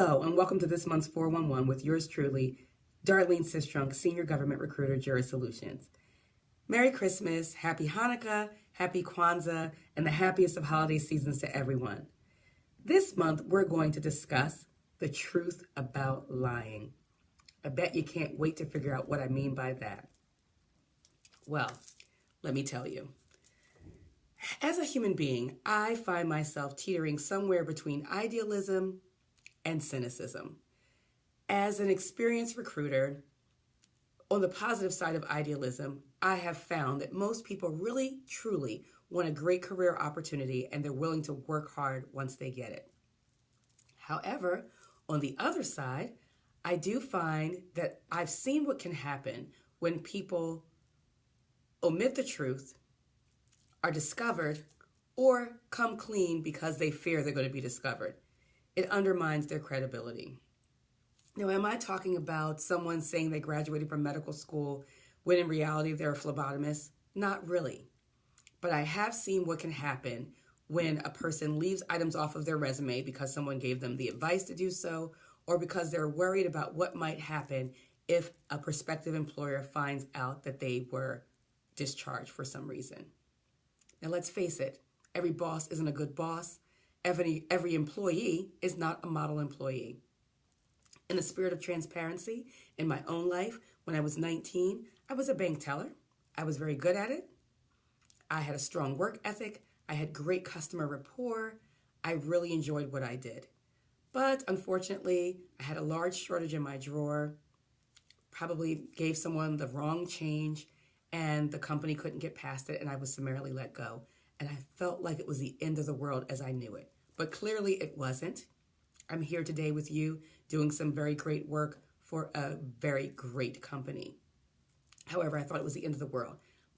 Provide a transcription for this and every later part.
Hello, and welcome to this month's 411 with yours truly, Darlene Sistrunk, Senior Government Recruiter, Juris Solutions. Merry Christmas, Happy Hanukkah, Happy Kwanzaa, and the happiest of holiday seasons to everyone. This month, we're going to discuss the truth about lying. I bet you can't wait to figure out what I mean by that. Well, let me tell you. As a human being, I find myself teetering somewhere between idealism and cynicism. As an experienced recruiter, on the positive side of idealism, I have found that most people really, truly want a great career opportunity and they're willing to work hard once they get it. However, on the other side, I do find that I've seen what can happen when people omit the truth, are discovered, or come clean because they fear they're going to be discovered. It undermines their credibility. Now, am I talking about someone saying they graduated from medical school when in reality they're a phlebotomist? Not really. But I have seen what can happen when a person leaves items off of their resume because someone gave them the advice to do so, or because they're worried about what might happen if a prospective employer finds out that they were discharged for some reason. Now, let's face it, every boss isn't a good boss. Every employee is not a model employee. In the spirit of transparency, in my own life, when I was 19, I was a bank teller. I was very good at it. I had a strong work ethic. I had great customer rapport. I really enjoyed what I did. But unfortunately, I had a large shortage in my drawer, probably gave someone the wrong change, and the company couldn't get past it, and I was summarily let go. And I felt like it was the end of the world as I knew it. But clearly it wasn't. I'm here today with you doing some very great work for a very great company. However, I thought it was the end of the world.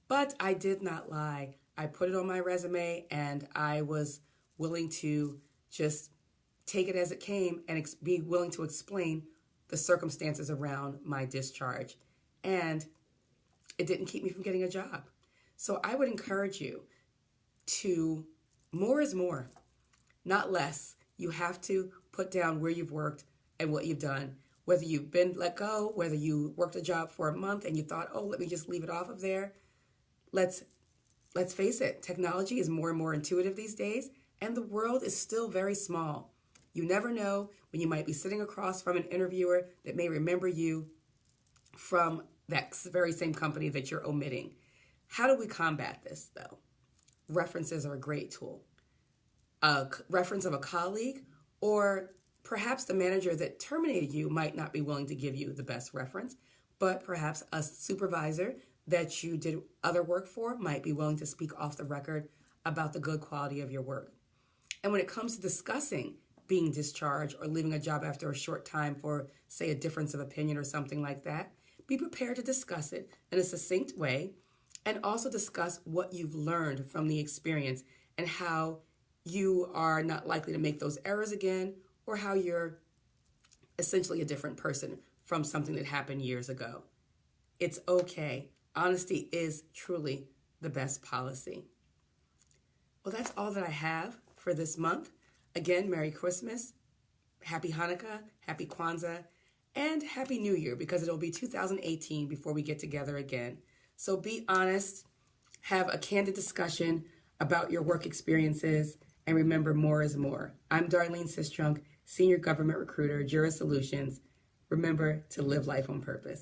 But I did not lie. I put it on my resume and I was willing to just take it as it came and be willing to explain the circumstances around my discharge. And it didn't keep me from getting a job. So I would encourage you to more is more, not less. You have to put down where you've worked and what you've done, whether you've been let go, whether you worked a job for a month and you thought, oh, let me just leave it off of there. Let's face it, technology is more and more intuitive these days, and the world is still very small. You never know when you might be sitting across from an interviewer that may remember you from that very same company that you're omitting. How do we combat this, though? References are a great tool. A reference of a colleague or perhaps the manager that terminated you might not be willing to give you the best reference, but perhaps a supervisor that you did other work for might be willing to speak off the record about the good quality of your work. And when it comes to discussing being discharged or leaving a job after a short time for, say, a difference of opinion or something like that, be prepared to discuss it in a succinct way and also discuss what you've learned from the experience and how you are not likely to make those errors again, or how you're essentially a different person from something that happened years ago. It's okay. Honesty is truly the best policy. Well, that's all that I have for this month. Again, Merry Christmas, Happy Hanukkah, Happy Kwanzaa, and Happy New Year, because it'll be 2018 before we get together again. So be honest, have a candid discussion about your work experiences, and remember, more is more. I'm Darlene Sistrunk, Senior Government Recruiter, Juris Solutions. Remember to live life on purpose.